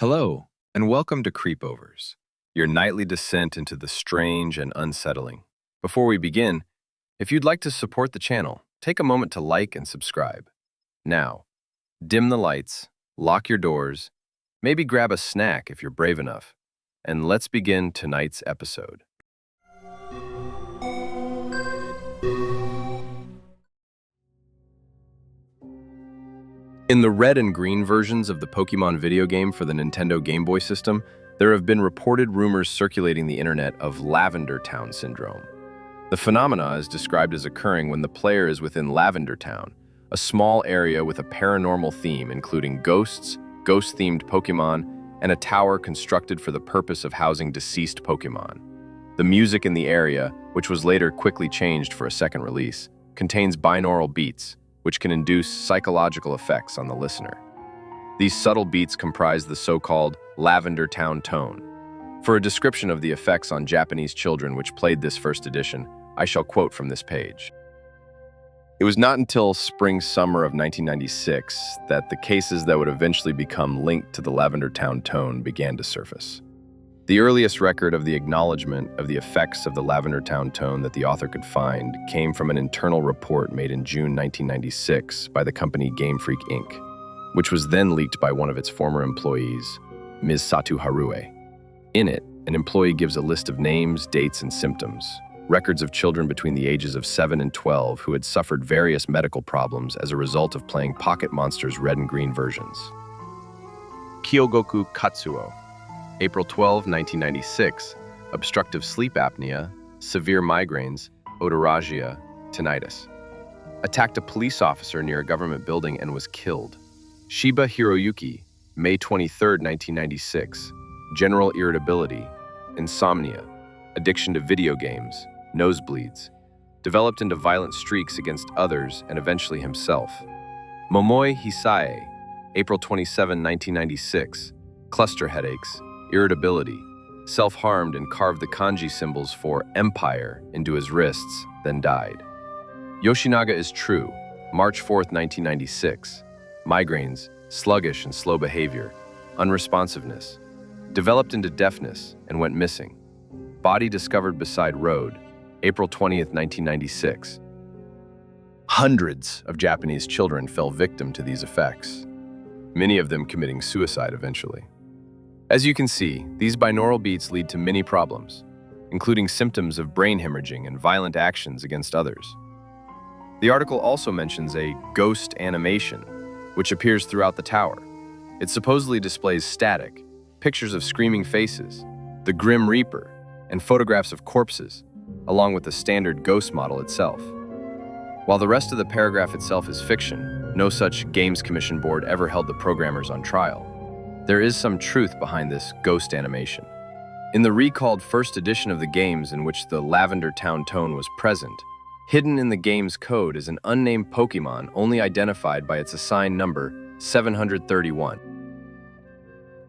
Hello, and welcome to CREEPOVERS, your nightly descent into the strange and unsettling. Before we begin, if you'd like to support the channel, take a moment to like and subscribe. Now, dim the lights, lock your doors, maybe grab a snack if you're brave enough, and let's begin tonight's episode. In the red and green versions of the Pokémon video game for the Nintendo Game Boy system, there have been reported rumors circulating the internet of Lavender Town Syndrome. The phenomena is described as occurring when the player is within Lavender Town, a small area with a paranormal theme including ghosts, ghost-themed Pokémon, and a tower constructed for the purpose of housing deceased Pokémon. The music in the area, which was later quickly changed for a second release, contains binaural beats, which can induce psychological effects on the listener. These subtle beats comprise the so-called Lavender Town tone. For a description of the effects on Japanese children which played this first edition, I shall quote from this page. It was not until spring-summer of 1996 that the cases that would eventually become linked to the Lavender Town tone began to surface. The earliest record of the acknowledgement of the effects of the Lavender Town tone that the author could find came from an internal report made in June 1996 by the company Game Freak Inc., which was then leaked by one of its former employees, Ms. Satu Harue. In it, an employee gives a list of names, dates, and symptoms, records of children between the ages of 7 and 12 who had suffered various medical problems as a result of playing Pocket Monsters Red and Green versions. Kyogoku Katsuo, April 12, 1996, obstructive sleep apnea, severe migraines, otorrhea, tinnitus. Attacked a police officer near a government building and was killed. Shiba Hiroyuki, May 23, 1996, general irritability, insomnia, addiction to video games, nosebleeds, developed into violent streaks against others and eventually himself. Momoi Hisae, April 27, 1996, cluster headaches, irritability, self-harmed and carved the kanji symbols for empire into his wrists, then died. Yoshinaga is true, March 4, 1996, migraines, sluggish and slow behavior, unresponsiveness, developed into deafness and went missing. Body discovered beside road, April 20, 1996. Hundreds of Japanese children fell victim to these effects, many of them committing suicide eventually. As you can see, these binaural beats lead to many problems, including symptoms of brain hemorrhaging and violent actions against others. The article also mentions a ghost animation, which appears throughout the tower. It supposedly displays static, pictures of screaming faces, the Grim Reaper, and photographs of corpses, along with the standard ghost model itself. While the rest of the paragraph itself is fiction, no such Games Commission board ever held the programmers on trial. There is some truth behind this ghost animation. In the recalled first edition of the games in which the Lavender Town tone was present, hidden in the game's code is an unnamed Pokémon only identified by its assigned number, 731.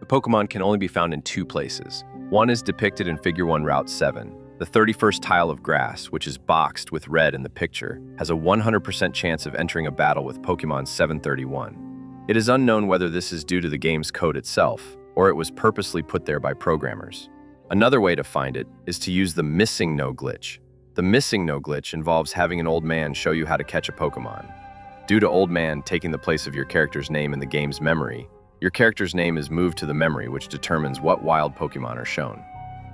The Pokémon can only be found in two places. One is depicted in Figure 1 Route 7. The 31st tile of grass, which is boxed with red in the picture, has a 100% chance of entering a battle with Pokémon 731. It is unknown whether this is due to the game's code itself, or it was purposely put there by programmers. Another way to find it is to use the missing no glitch. The missing no glitch involves having an old man show you how to catch a Pokémon. Due to old man taking the place of your character's name in the game's memory, your character's name is moved to the memory, which determines what wild Pokémon are shown.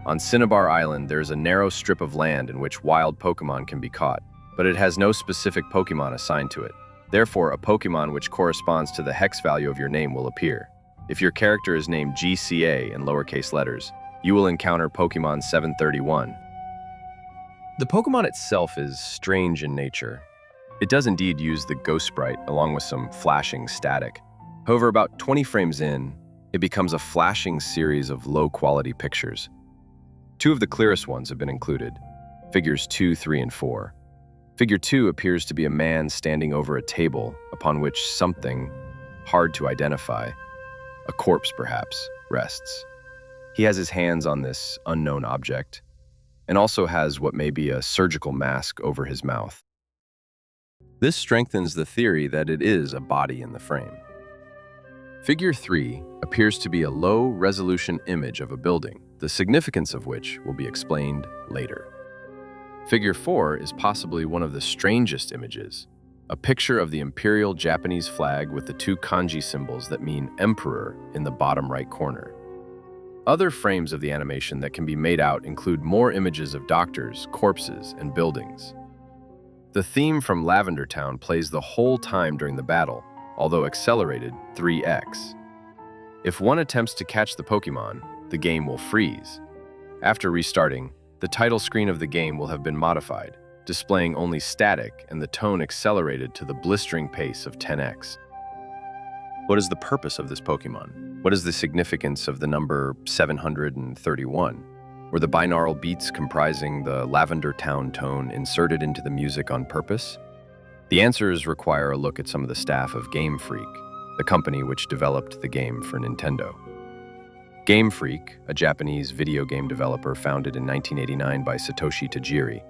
On Cinnabar Island, there is a narrow strip of land in which wild Pokémon can be caught, but it has no specific Pokémon assigned to it. Therefore, a Pokémon which corresponds to the hex value of your name will appear. If your character is named GCA in lowercase letters, you will encounter Pokémon 731. The Pokémon itself is strange in nature. It does indeed use the ghost sprite along with some flashing static. However, about 20 frames in, it becomes a flashing series of low-quality pictures. Two of the clearest ones have been included, figures 2, 3, and 4. Figure 2 appears to be a man standing over a table upon which something, hard to identify, a corpse perhaps, rests. He has his hands on this unknown object, and also has what may be a surgical mask over his mouth. This strengthens the theory that it is a body in the frame. Figure 3 appears to be a low-resolution image of a building, the significance of which will be explained later. Figure 4 is possibly one of the strangest images, a picture of the imperial Japanese flag with the two kanji symbols that mean emperor in the bottom right corner. Other frames of the animation that can be made out include more images of doctors, corpses, and buildings. The theme from Lavender Town plays the whole time during the battle, although accelerated 3x. If one attempts to catch the Pokémon, the game will freeze. After restarting, the title screen of the game will have been modified, displaying only static and the tone accelerated to the blistering pace of 10x. What is the purpose of this Pokémon? What is the significance of the number 731? Were the binaural beats comprising the Lavender Town tone inserted into the music on purpose? The answers require a look at some of the staff of Game Freak, the company which developed the game for Nintendo. Game Freak, a Japanese video game developer founded in 1989 by Satoshi Tajiri,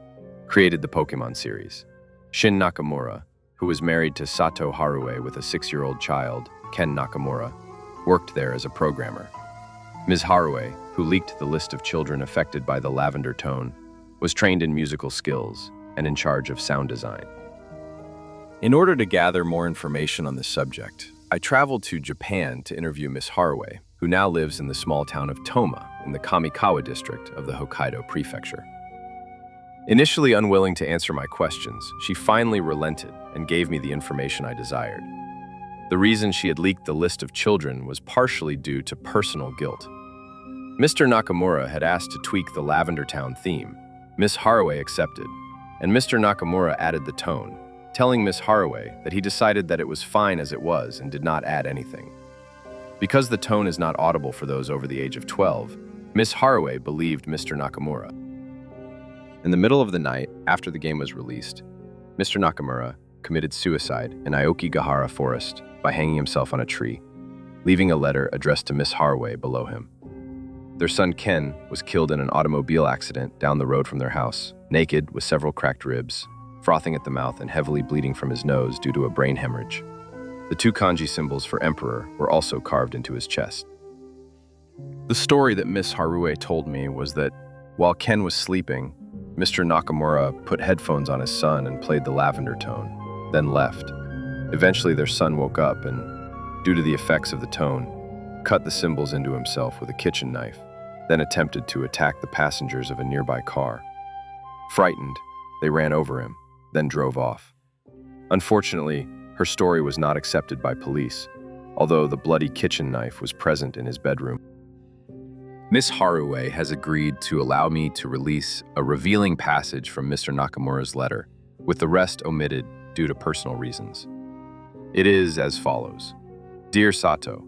created the Pokémon series. Shin Nakamura, who was married to Sato Harue with a 6-year-old child, Ken Nakamura, worked there as a programmer. Ms. Harue, who leaked the list of children affected by the Lavender tone, was trained in musical skills and in charge of sound design. In order to gather more information on this subject, I traveled to Japan to interview Ms. Harue, who now lives in the small town of Toma in the Kamikawa district of the Hokkaido prefecture. Initially unwilling to answer my questions, she finally relented and gave me the information I desired. The reason she had leaked the list of children was partially due to personal guilt. Mr. Nakamura had asked to tweak the Lavender Town theme. Ms. Harue accepted, and Mr. Nakamura added the tone, telling Ms. Harue that he decided that it was fine as it was and did not add anything. Because the tone is not audible for those over the age of 12, Ms. Harue believed Mr. Nakamura. In the middle of the night, after the game was released, Mr. Nakamura committed suicide in Aokigahara Forest by hanging himself on a tree, leaving a letter addressed to Ms. Harue below him. Their son Ken was killed in an automobile accident down the road from their house, naked with several cracked ribs, frothing at the mouth and heavily bleeding from his nose due to a brain hemorrhage. The two kanji symbols for emperor were also carved into his chest. The story that Ms. Harue told me was that while Ken was sleeping, Mr. Nakamura put headphones on his son and played the Lavender tone, then left. Eventually their son woke up and, due to the effects of the tone, cut the symbols into himself with a kitchen knife, then attempted to attack the passengers of a nearby car. Frightened, they ran over him, then drove off. Unfortunately, her story was not accepted by police, although the bloody kitchen knife was present in his bedroom. Ms. Harue has agreed to allow me to release a revealing passage from Mr. Nakamura's letter, with the rest omitted due to personal reasons. It is as follows. Dear Sato,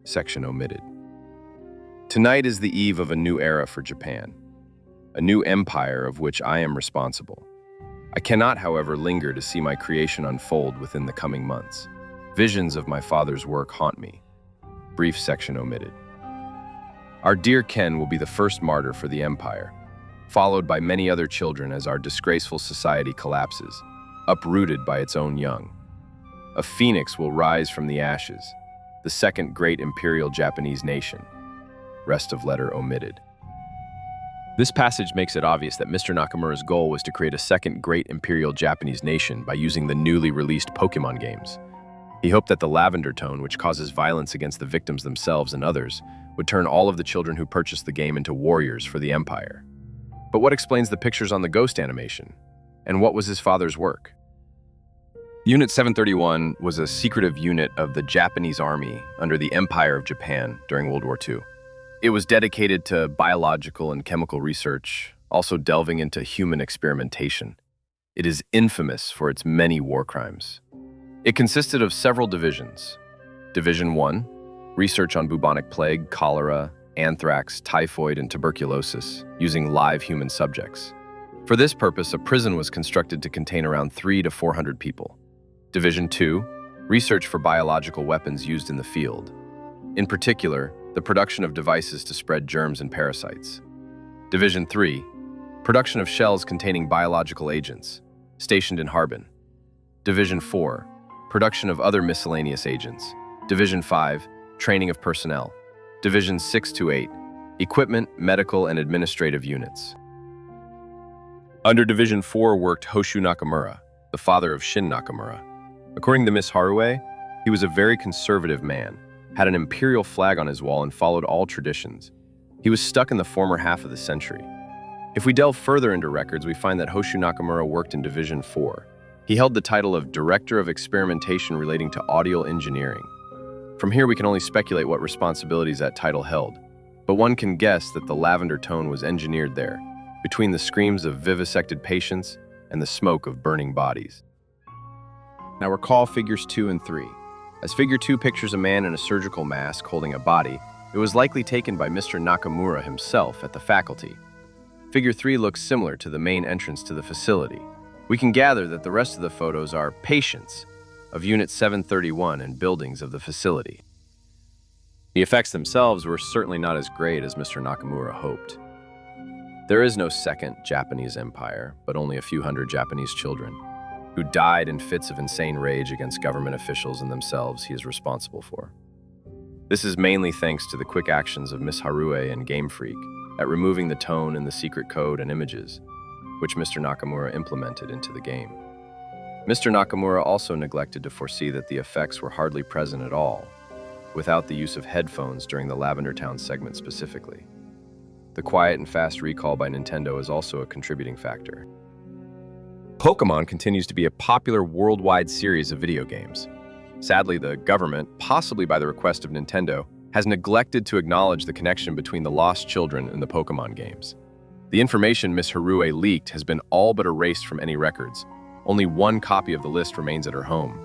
section omitted. Tonight is the eve of a new era for Japan, a new empire of which I am responsible. I cannot, however, linger to see my creation unfold within the coming months. Visions of my father's work haunt me. Brief section omitted. Our dear Ken will be the first martyr for the empire, followed by many other children as our disgraceful society collapses, uprooted by its own young. A phoenix will rise from the ashes, the second great imperial Japanese nation. Rest of letter omitted. This passage makes it obvious that Mr. Nakamura's goal was to create a second great imperial Japanese nation by using the newly released Pokémon games. He hoped that the Lavender tone, which causes violence against the victims themselves and others, would turn all of the children who purchased the game into warriors for the Empire. But what explains the pictures on the ghost animation? And what was his father's work? Unit 731 was a secretive unit of the Japanese Army under the Empire of Japan during World War II. It was dedicated to biological and chemical research, also delving into human experimentation. It is infamous for its many war crimes. It consisted of several divisions. Division 1, research on bubonic plague, cholera, anthrax, typhoid, and tuberculosis, using live human subjects. For this purpose, a prison was constructed to contain around 300 to 400 people. Division 2, research for biological weapons used in the field. In particular, the production of devices to spread germs and parasites. Division 3, production of shells containing biological agents, stationed in Harbin. Division 4, production of other miscellaneous agents, Division 5, Training of Personnel. Divisions 6 to 8, Equipment, Medical, and Administrative Units. Under Division 4 worked Hoshu Nakamura, the father of Shin Nakamura. According to Miss Harue, he was a very conservative man, had an imperial flag on his wall, and followed all traditions. He was stuck in the former half of the century. If we delve further into records, we find that Hoshu Nakamura worked in Division 4. He held the title of Director of Experimentation relating to Audio Engineering. From here, we can only speculate what responsibilities that title held, but one can guess that the lavender tone was engineered there, between the screams of vivisected patients and the smoke of burning bodies. Now recall figures 2 and 3. As figure 2 pictures a man in a surgical mask holding a body, it was likely taken by Mr. Nakamura himself at the faculty. Figure 3 looks similar to the main entrance to the facility. We can gather that the rest of the photos are patients of Unit 731 and buildings of the facility. The effects themselves were certainly not as great as Mr. Nakamura hoped. There is no second Japanese empire, but only a few hundred Japanese children who died in fits of insane rage against government officials and themselves he is responsible for. This is mainly thanks to the quick actions of Miss Harue and Game Freak at removing the tone in the secret code and images, which Mr. Nakamura implemented into the game. Mr. Nakamura also neglected to foresee that the effects were hardly present at all, without the use of headphones during the Lavender Town segment specifically. The quiet and fast recall by Nintendo is also a contributing factor. Pokémon continues to be a popular worldwide series of video games. Sadly, the government, possibly by the request of Nintendo, has neglected to acknowledge the connection between the lost children and the Pokémon games. The information Miss Harue leaked has been all but erased from any records. Only one copy of the list remains at her home.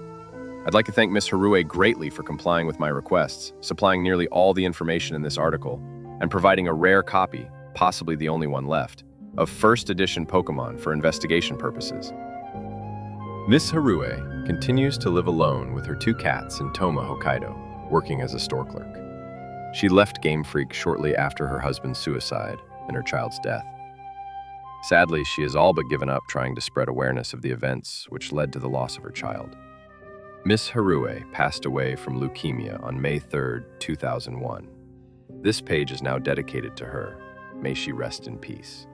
I'd like to thank Miss Harue greatly for complying with my requests, supplying nearly all the information in this article, and providing a rare copy, possibly the only one left, of first edition Pokémon for investigation purposes. Miss Harue continues to live alone with her 2 cats in Toma, Hokkaido, working as a store clerk. She left Game Freak shortly after her husband's suicide and her child's death. Sadly, she has all but given up trying to spread awareness of the events which led to the loss of her child. Miss Harue passed away from leukemia on May 3, 2001. This page is now dedicated to her. May she rest in peace.